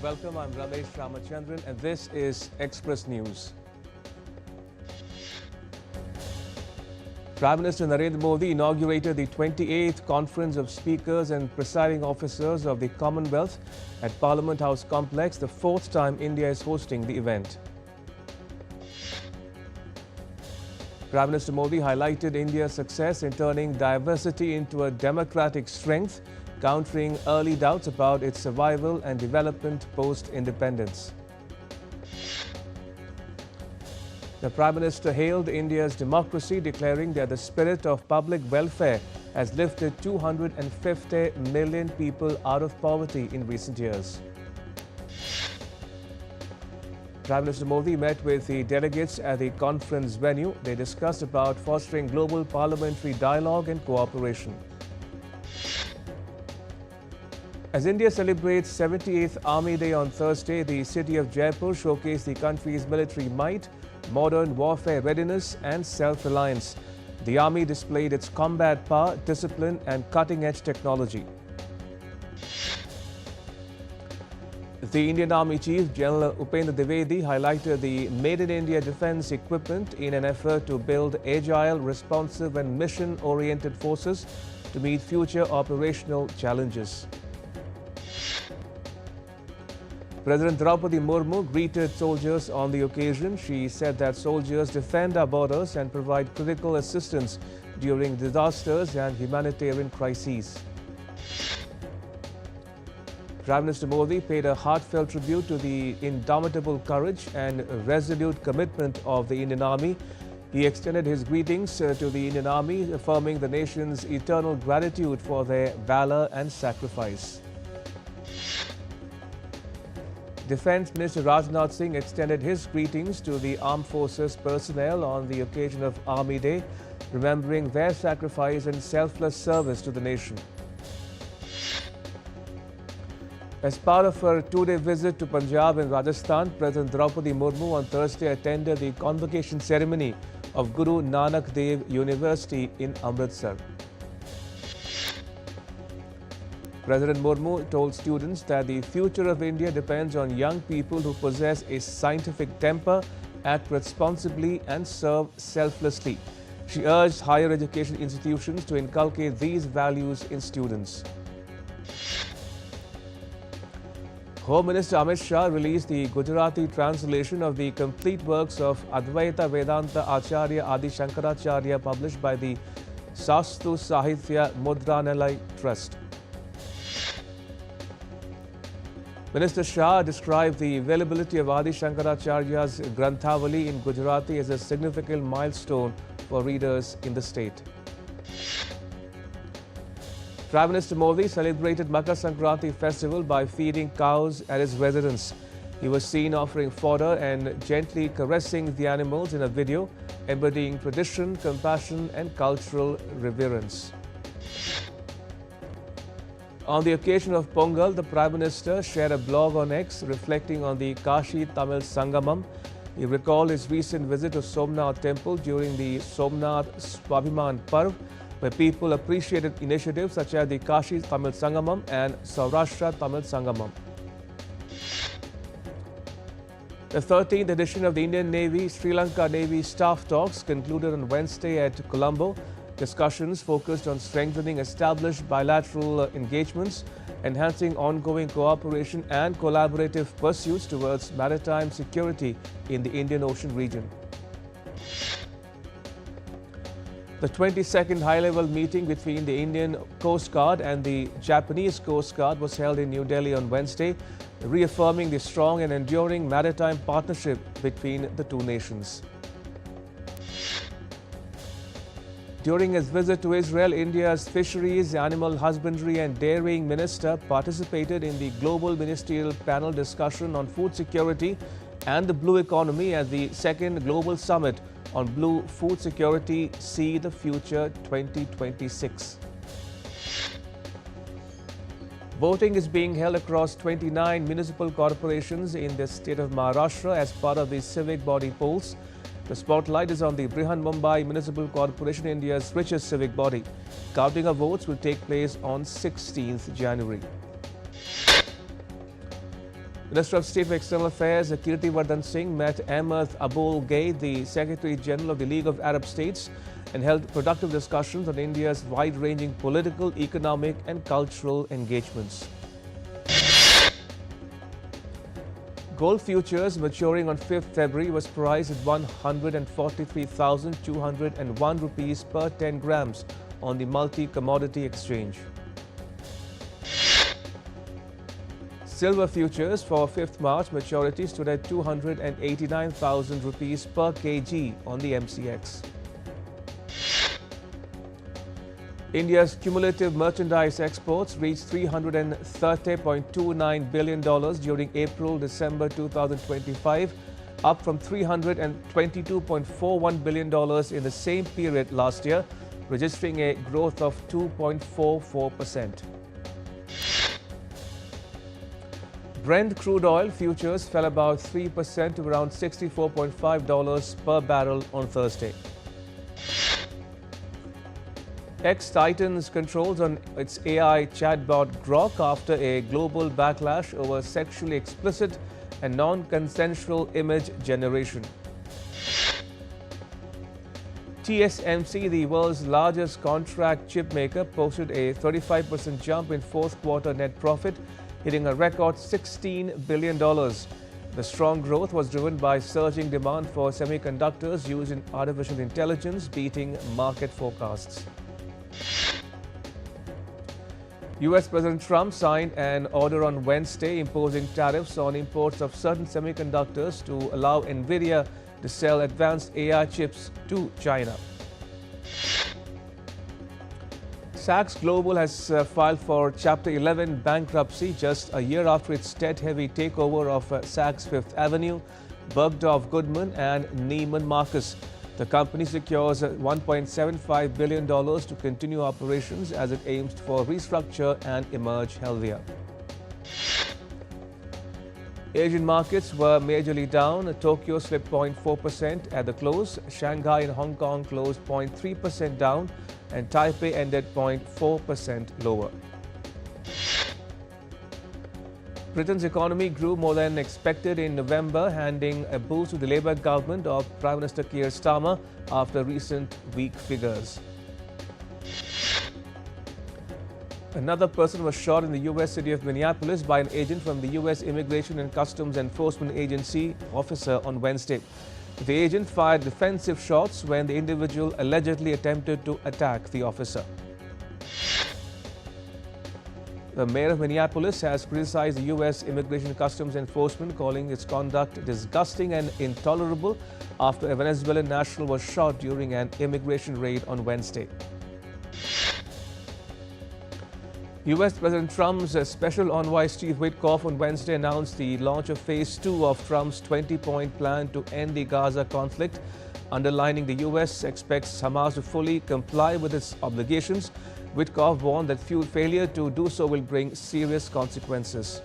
welcome. I'm Ramesh Ramachandran and this is Express News. Prime Minister Narendra Modi inaugurated the 28th Conference of Speakers and Presiding Officers of the Commonwealth at Parliament House Complex, the fourth time India is hosting the event. Prime Minister Modi highlighted India's success in turning diversity into a democratic strength, countering early doubts about its survival and development post-independence. The Prime Minister hailed India's democracy, declaring that the spirit of public welfare has lifted 250 million people out of poverty in recent years. Prime Minister Modi met with the delegates at the conference venue. They discussed about fostering global parliamentary dialogue and cooperation. As India celebrates 78th Army Day on Thursday, the city of Jaipur showcased the country's military might, modern warfare readiness and self-reliance. The army displayed its combat power, discipline and cutting-edge technology. The Indian Army Chief General Upendra Dwivedi highlighted the Made in India defence equipment in an effort to build agile, responsive and mission-oriented forces to meet future operational challenges. President Draupadi Murmu greeted soldiers on the occasion. She said that soldiers defend our borders and provide critical assistance during disasters and humanitarian crises. Prime Minister Modi paid a heartfelt tribute to the indomitable courage and resolute commitment of the Indian Army. He extended his greetings to the Indian Army, affirming the nation's eternal gratitude for their valor and sacrifice. Defence Minister Rajnath Singh extended his greetings to the Armed Forces personnel on the occasion of Army Day, remembering their sacrifice and selfless service to the nation. As part of her two-day visit to Punjab and Rajasthan, President Draupadi Murmu on Thursday attended the convocation ceremony of Guru Nanak Dev University in Amritsar. President Murmu told students that the future of India depends on young people who possess a scientific temper, act responsibly and serve selflessly. She urged higher education institutions to inculcate these values in students. Home Minister Amit Shah released the Gujarati translation of the complete works of Advaita Vedanta Acharya Adi Shankaracharya published by the Sastu Sahitya Mudranalay Trust. Minister Shah described the availability of Adi Shankaracharya's Granthavali in Gujarati as a significant milestone for readers in the state. Prime Minister Modi celebrated Makar Sankranti festival by feeding cows at his residence. He was seen offering fodder and gently caressing the animals in a video, embodying tradition, compassion and cultural reverence. On the occasion of Pongal, the Prime Minister shared a blog on X reflecting on the Kashi Tamil Sangamam. He recalled his recent visit to Somnath Temple during the Somnath Swabhiman Parv, where people appreciated initiatives such as the Kashi Tamil Sangamam and Saurashtra Tamil Sangamam. The 13th edition of the Indian Navy Sri Lanka Navy Staff Talks concluded on Wednesday at Colombo. Discussions focused on strengthening established bilateral engagements, enhancing ongoing cooperation and collaborative pursuits towards maritime security in the Indian Ocean region. The 22nd high-level meeting between the Indian Coast Guard and the Japanese Coast Guard was held in New Delhi on Wednesday, reaffirming the strong and enduring maritime partnership between the two nations. During his visit to Israel, India's Fisheries, Animal Husbandry and Dairying Minister participated in the Global Ministerial Panel discussion on food security and the blue economy at the second Global Summit on Blue Food Security, See the Future 2026. Voting is being held across 29 municipal corporations in the state of Maharashtra as part of the civic body polls. The spotlight is on the Brihan Mumbai Municipal Corporation, India's richest civic body. Counting of votes will take place on 16th January. Minister of State for External Affairs Kirtivardan Singh met Ahmed Abul Gheid, the Secretary General of the League of Arab States, and held productive discussions on India's wide-ranging political, economic and cultural engagements. Gold futures maturing on 5th February was priced at 143,201 rupees per 10 grams on the multi-commodity exchange. Silver futures for 5th March maturity stood at 289,000 rupees per kg on the MCX. India's cumulative merchandise exports reached $330.29 billion during April-December 2025, up from $322.41 billion in the same period last year, registering a growth of 2.44%. Brent crude oil futures fell about 3% to around $64.5 per barrel on Thursday. X tightens controls on its AI chatbot Grok after a global backlash over sexually explicit and non-consensual image generation. TSMC, the world's largest contract chip maker, posted a 35% jump in fourth quarter net profit, hitting a record $16 billion. The strong growth was driven by surging demand for semiconductors used in artificial intelligence, beating market forecasts. US President Trump signed an order on Wednesday imposing tariffs on imports of certain semiconductors to allow NVIDIA to sell advanced AI chips to China. Saks Global has filed for Chapter 11 bankruptcy just a year after its debt-heavy takeover of Saks Fifth Avenue, Bergdorf Goodman and Neiman Marcus. The company secures $1.75 billion to continue operations as it aims for restructure and emerge healthier. Asian markets were majorly down. Tokyo slipped 0.4% at the close. Shanghai and Hong Kong closed 0.3% down, and Taipei ended 0.4% lower. Britain's economy grew more than expected in November, handing a boost to the Labour government of Prime Minister Keir Starmer after recent weak figures. Another person was shot in the U.S. city of Minneapolis by an agent from the U.S. Immigration and Customs Enforcement Agency officer on Wednesday. The agent fired defensive shots when the individual allegedly attempted to attack the officer. The mayor of Minneapolis has criticized the U.S. Immigration and Customs Enforcement, calling its conduct disgusting and intolerable after a Venezuelan national was shot during an immigration raid on Wednesday. U.S. President Trump's special envoy Steve Witkoff on Wednesday announced the launch of Phase 2 of Trump's 20-point plan to end the Gaza conflict, underlining the U.S. expects Hamas to fully comply with its obligations. Witkoff warned that failure to do so will bring serious consequences.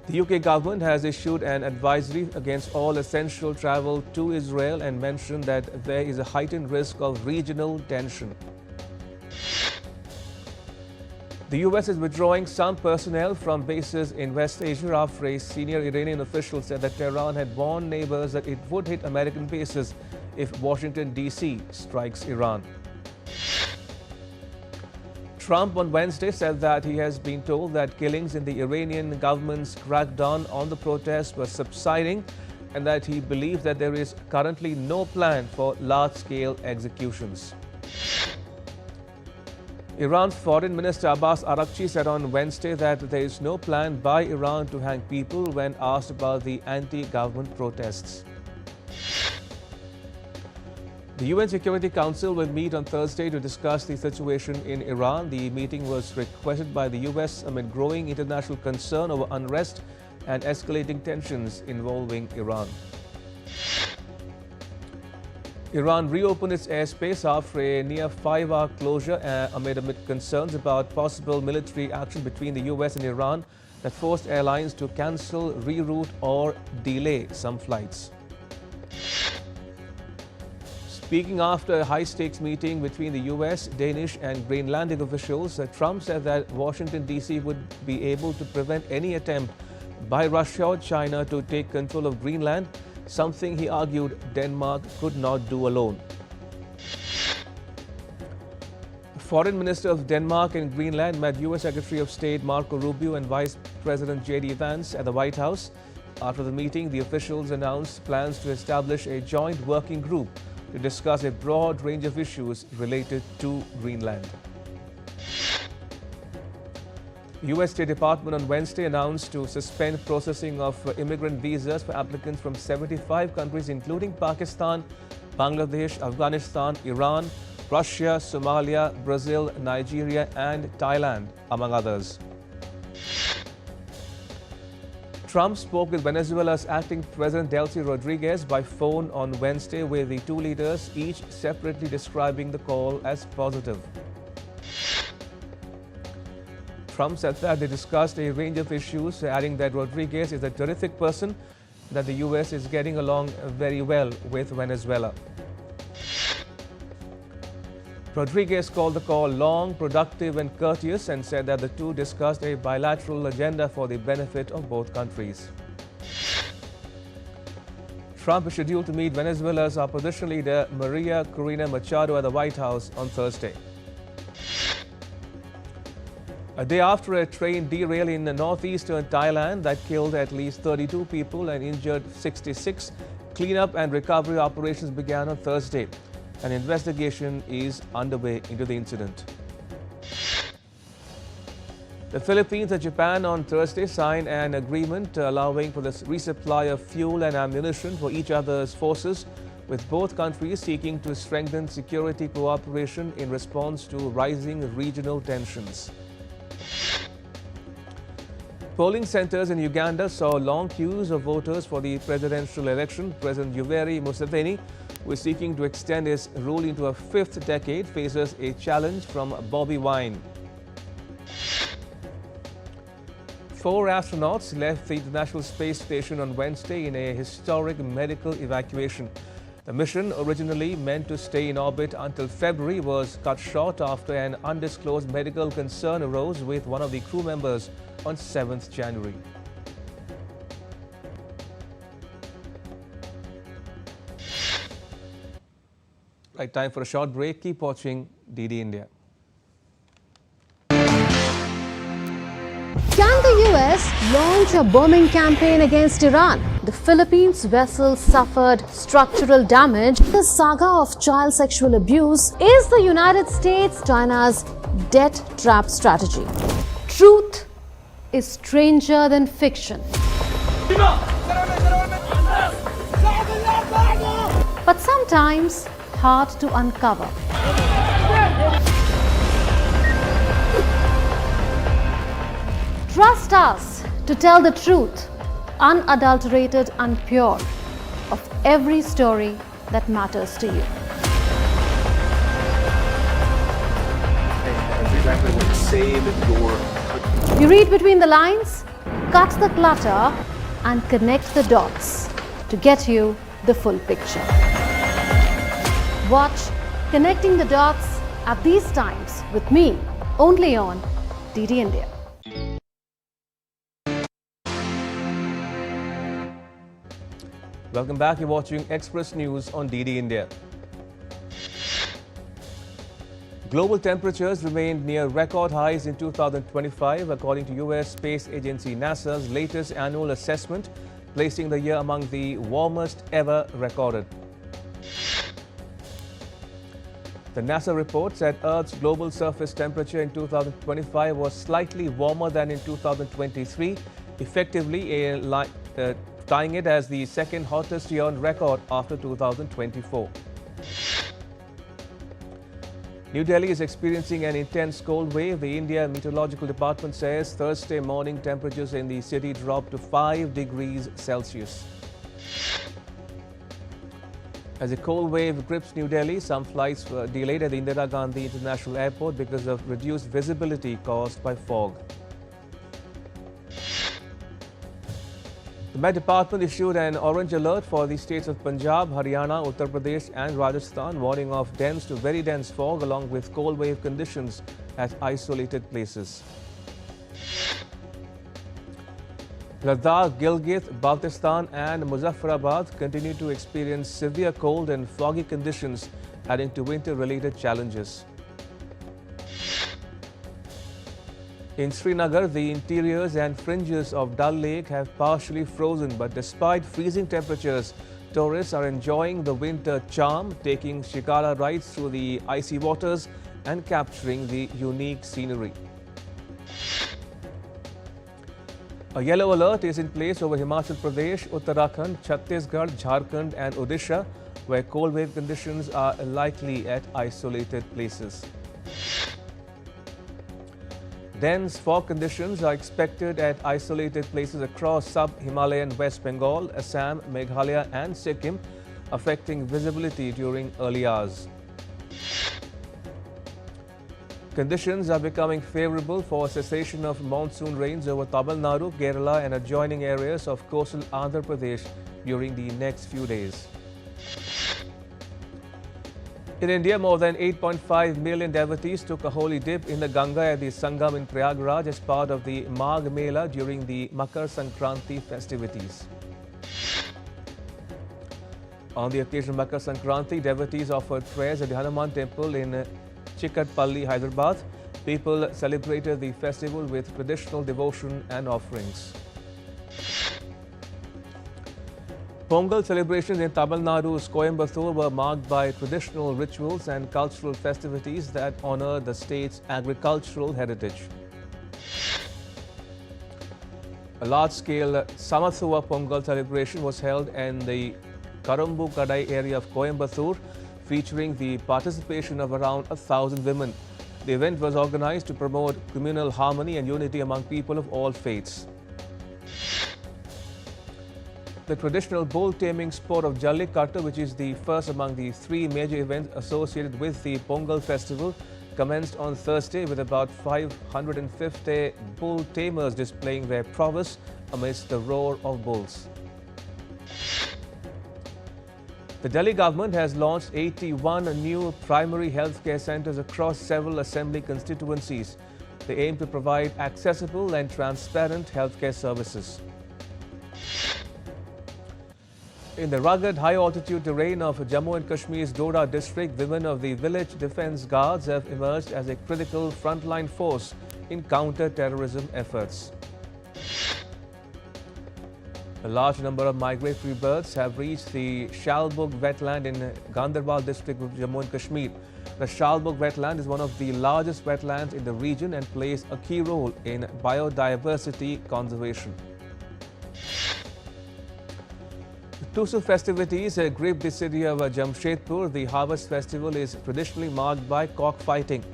The UK government has issued an advisory against all essential travel to Israel and mentioned that there is a heightened risk of regional tension. The US is withdrawing some personnel from bases in West Asia after a senior Iranian official said that Tehran had warned neighbors that it would hit American bases if Washington, D.C. strikes Iran. Trump on Wednesday said that he has been told that killings in the Iranian government's crackdown on the protests were subsiding and that he believes that there is currently no plan for large-scale executions. Iran's Foreign Minister Abbas Araghchi said on Wednesday that there is no plan by Iran to hang people when asked about the anti-government protests. The UN Security Council will meet on Thursday to discuss the situation in Iran. The meeting was requested by the US amid growing international concern over unrest and escalating tensions involving Iran. Iran reopened its airspace after a near 5-hour closure amid concerns about possible military action between the US and Iran that forced airlines to cancel, reroute or delay some flights. Speaking after a high-stakes meeting between the US, Danish and Greenlandic officials, Trump said that Washington, D.C. would be able to prevent any attempt by Russia or China to take control of Greenland, something he argued Denmark could not do alone. Foreign Minister of Denmark and Greenland met US Secretary of State Marco Rubio and Vice President J.D. Vance at the White House. After the meeting, the officials announced plans to establish a joint working group to discuss a broad range of issues related to Greenland. The US State Department on Wednesday announced to suspend processing of immigrant visas for applicants from 75 countries including Pakistan, Bangladesh, Afghanistan, Iran, Russia, Somalia, Brazil, Nigeria and Thailand, among others. Trump spoke with Venezuela's acting President Delcy Rodriguez by phone on Wednesday, with the two leaders each separately describing the call as positive. Trump said that they discussed a range of issues, adding that Rodriguez is a terrific person, that the US is getting along very well with Venezuela. Rodriguez called the call long, productive and courteous and said that the two discussed a bilateral agenda for the benefit of both countries. Trump is scheduled to meet Venezuela's opposition leader Maria Corina Machado at the White House on Thursday. A day after a train derailed in northeastern Thailand that killed at least 32 people and injured 66, cleanup and recovery operations began on Thursday. An investigation is underway into the incident. The Philippines and Japan on Thursday signed an agreement allowing for the resupply of fuel and ammunition for each other's forces, with both countries seeking to strengthen security cooperation in response to rising regional tensions. Polling centers in Uganda saw long queues of voters for the presidential election. President Yoweri Museveni, who is seeking to extend his rule into a fifth decade, faces a challenge from Bobi Wine. 4 astronauts left the International Space Station on Wednesday in a historic medical evacuation. The mission, originally meant to stay in orbit until February, was cut short after an undisclosed medical concern arose with one of the crew members on 7th January. Right, time for a short break. Keep watching DD India. Can the US launch a bombing campaign against Iran? The Philippines vessel suffered structural damage. The saga of child sexual abuse. Is the United States China's debt trap strategy? Truth is stranger than fiction. But sometimes hard to uncover. Trust us to tell the truth, unadulterated and pure, of every story that matters to you. Exactly what save your. You read between the lines, cut the clutter, and connect the dots to get you the full picture. Watch Connecting the Dots at these times with me, only on DD India. Welcome back. You're watching Express News on DD India. Global temperatures remained near record highs in 2025, according to US space agency NASA's latest annual assessment, placing the year among the warmest ever recorded. The NASA reports that Earth's global surface temperature in 2025 was slightly warmer than in 2023, effectively tying it as the second hottest year on record after 2024. New Delhi is experiencing an intense cold wave. The India Meteorological Department says Thursday morning temperatures in the city dropped to 5 degrees Celsius. As the cold wave grips New Delhi, some flights were delayed at the Indira Gandhi International Airport because of reduced visibility caused by fog. The The Met Department issued an orange alert for the states of Punjab, Haryana, Uttar Pradesh and Rajasthan, warning of dense to very dense fog along with cold wave conditions at isolated places. Ladakh, Gilgit, Baltistan and Muzaffarabad continue to experience severe cold and foggy conditions, adding to winter-related challenges. In Srinagar, the interiors and fringes of Dal Lake have partially frozen, but despite freezing temperatures, tourists are enjoying the winter charm, taking shikara rides through the icy waters and capturing the unique scenery. A yellow alert is in place over Himachal Pradesh, Uttarakhand, Chhattisgarh, Jharkhand and Odisha, where cold wave conditions are likely at isolated places. Dense fog conditions are expected at isolated places across sub-Himalayan West Bengal, Assam, Meghalaya and Sikkim, affecting visibility during early hours. Conditions are becoming favorable for cessation of monsoon rains over Tamil Nadu, Kerala and adjoining areas of coastal Andhra Pradesh during the next few days. In India, more than 8.5 million devotees took a holy dip in the Ganga at the Sangamam in Prayagraj as part of the Magh Mela during the Makar Sankranti festivities. On the occasion of Makar Sankranti, devotees offered prayers at the Hanuman temple in Chikatpalli, Hyderabad. People celebrated the festival with traditional devotion and offerings. Pongal celebrations in Tamil Nadu's Coimbatore were marked by traditional rituals and cultural festivities that honor the state's agricultural heritage. A large-scale Samathuva Pongal celebration was held in the Karumbu Kadai area of Coimbatore, featuring the participation of around 1,000 women. The event was organized to promote communal harmony and unity among people of all faiths. The traditional bull taming sport of Jallikattu, which is the first among the three major events associated with the Pongal festival, commenced on Thursday with about 550 bull tamers displaying their prowess amidst the roar of bulls. The Delhi government has launched 81 new primary healthcare centres across several assembly constituencies. They aim to provide accessible and transparent healthcare services. In the rugged high-altitude terrain of Jammu and Kashmir's Doordarshan district, women of the village defence guards have emerged as a critical frontline force in counter-terrorism efforts. A large number of migratory birds have reached the Shalbug wetland in Ganderbal district of Jammu and Kashmir. The Shalbug wetland is one of the largest wetlands in the region and plays a key role in biodiversity conservation. Tusu festivities grip the city of Jamshedpur. The harvest festival is traditionally marked by cockfighting.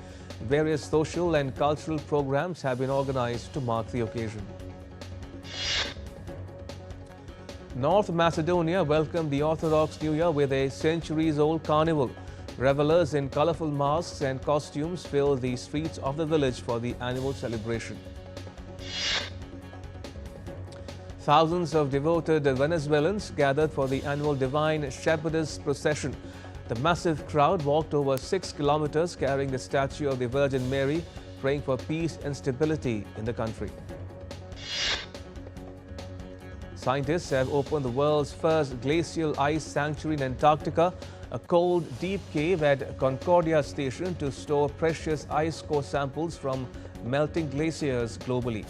Various social and cultural programs have been organized to mark the occasion. North Macedonia welcomed the Orthodox New Year with a centuries-old carnival. Revelers in colorful masks and costumes filled the streets of the village for the annual celebration. Thousands of devoted Venezuelans gathered for the annual Divine Shepherdess procession. The massive crowd walked over 6 kilometers carrying the statue of the Virgin Mary, praying for peace and stability in the country. Scientists have opened the world's first glacial ice sanctuary in Antarctica, a cold, deep cave at Concordia Station to store precious ice core samples from melting glaciers globally.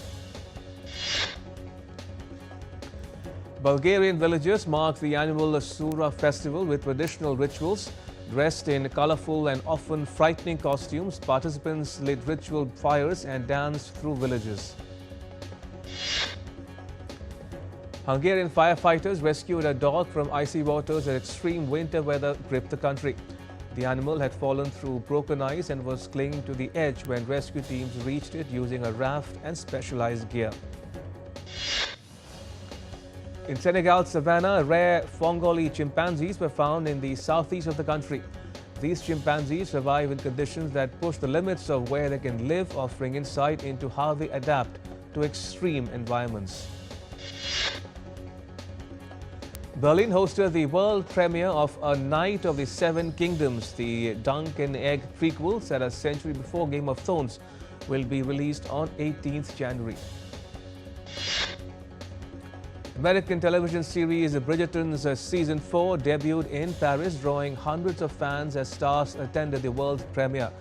Bulgarian villagers mark the annual Sura festival with traditional rituals. Dressed in colorful and often frightening costumes, participants lit ritual fires and danced through villages. Hungarian firefighters rescued a dog from icy waters as extreme winter weather gripped the country. The animal had fallen through broken ice and was clinging to the edge when rescue teams reached it using a raft and specialized gear. In Senegal's savannah, rare Fongoli chimpanzees were found in the southeast of the country. These chimpanzees survive in conditions that push the limits of where they can live, offering insight into how they adapt to extreme environments. Berlin hosted the world premiere of A Night of the Seven Kingdoms. The Dunk and Egg prequel, set a century before Game of Thrones, will be released on 18th January. American television series Bridgerton's Season 4 debuted in Paris, drawing hundreds of fans as stars attended the world premiere.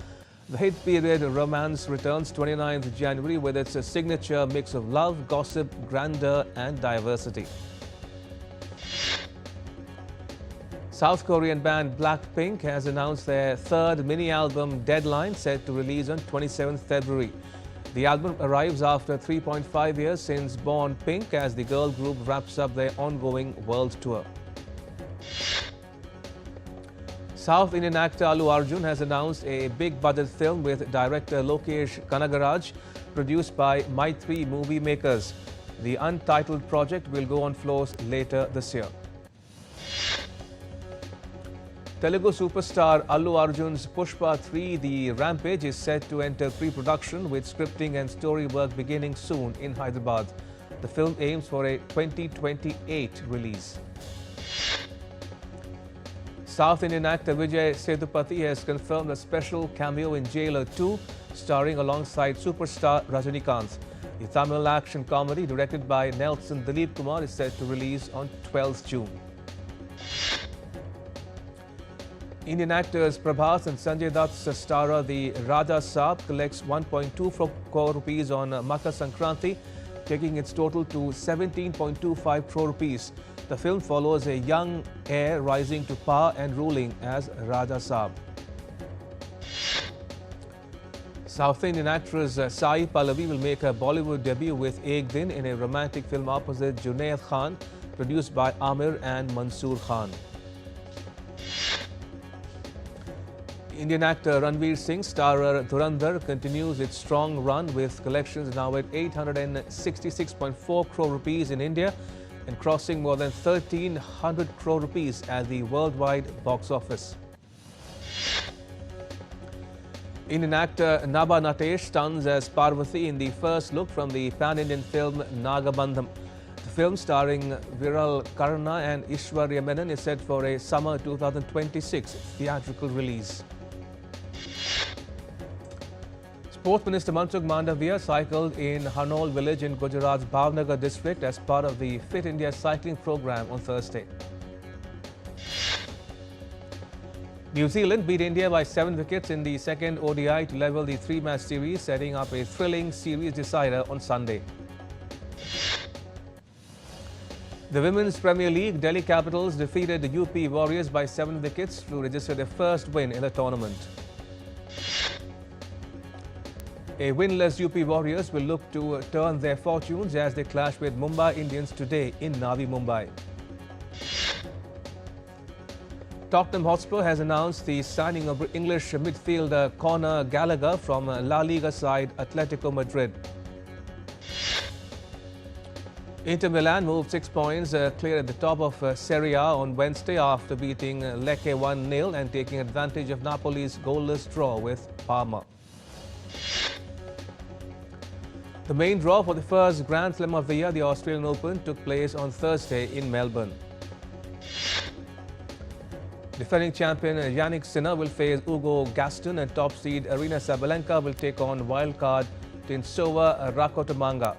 The hit period romance returns 29th January with its signature mix of love, gossip, grandeur and diversity. South Korean band Blackpink has announced their third mini-album Deadline, set to release on 27th February. The album arrives after 3.5 years since Born Pink, as the girl group wraps up their ongoing world tour. South Indian actor Allu Arjun has announced a big-budget film with director Lokesh Kanagaraj, produced by Maitri Movie Makers. The untitled project will go on floors later this year. Telugu superstar Allu Arjun's Pushpa 3 The Rampage is set to enter pre-production, with scripting and story work beginning soon in Hyderabad. The film aims for a 2028 release. South Indian actor Vijay Sethupathi has confirmed a special cameo in Jailer 2, starring alongside superstar Rajinikanth. The Tamil action comedy, directed by Nelson Dilip Kumar, is set to release on 12th June. Indian actors Prabhas and Sanjay Dutt's starrer The Raja Saab collects 1.24 crore rupees on Makar Sankranti, taking its total to 17.25 crore rupees. The film follows a young heir rising to power and ruling as Raja Saab. South Indian actress Sai Pallavi will make her Bollywood debut with Ek Din in a romantic film opposite Junaid Khan, produced by Amir and Mansoor Khan. Indian actor Ranveer Singh's starrer Dhurandhar continues its strong run, with collections now at 866.4 crore rupees in India and crossing more than 1,300 crore rupees at the worldwide box office. Indian actor Nabha Natesh stuns as Parvati in the first look from the pan-Indian film Nagabandham. The film, starring Viral Karna and Ishwarya Menon, is set for a summer 2026 theatrical release. Sports Minister Mansukh Mandavia cycled in Hanol village in Gujarat's Bhavnagar district as part of the Fit India cycling program on Thursday. New Zealand beat India by 7 wickets in the second ODI to level the three-match series, setting up a thrilling series decider on Sunday. The Women's Premier League, Delhi Capitals defeated the UP Warriors by 7 wickets to register their first win in the tournament. A winless UP Warriors will look to turn their fortunes as they clash with Mumbai Indians today in Navi Mumbai. Tottenham Hotspur has announced the signing of English midfielder Conor Gallagher from La Liga side Atletico Madrid. Inter Milan moved 6 points clear at the top of Serie A on Wednesday after beating Lecce 1-0 and taking advantage of Napoli's goalless draw with Parma. The main draw for the first Grand Slam of the year, the Australian Open, took place on Thursday in Melbourne. Defending champion Yannick Sinner will face Hugo Gaston, and top seed Arina Sabalenka will take on wildcard Tinsova Rakotomanga.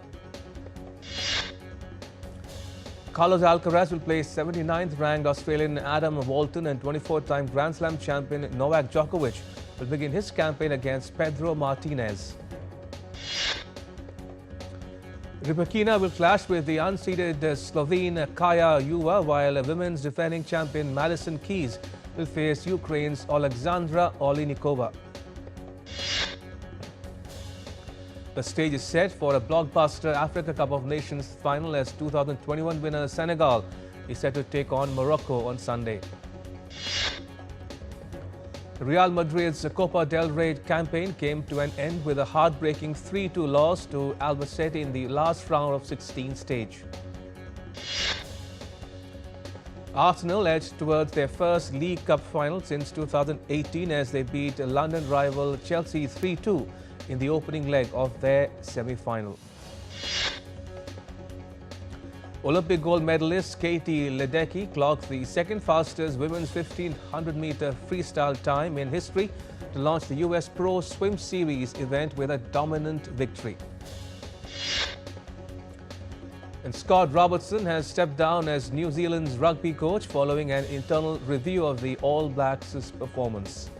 Carlos Alcaraz will play 79th ranked Australian Adam Walton, and 24-time Grand Slam champion Novak Djokovic will begin his campaign against Pedro Martinez. Rybakina will clash with the unseeded Slovene Kaja Juva, while women's defending champion Madison Keys will face Ukraine's Alexandra Olinikova. The stage is set for a blockbuster Africa Cup of Nations final as 2021 winner Senegal is set to take on Morocco on Sunday. Real Madrid's Copa del Rey campaign came to an end with a heartbreaking 3-2 loss to Albacete in the last round of 16 stage. Arsenal edged towards their first League Cup final since 2018 as they beat London rival Chelsea 3-2 in the opening leg of their semi-final. Olympic gold medalist Katie Ledecky clocked the second fastest women's 1500-meter freestyle time in history to launch the US Pro Swim Series event with a dominant victory. And Scott Robertson has stepped down as New Zealand's rugby coach following an internal review of the All Blacks' performance.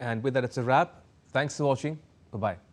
And with that, it's a wrap. Thanks for watching. Bye-bye.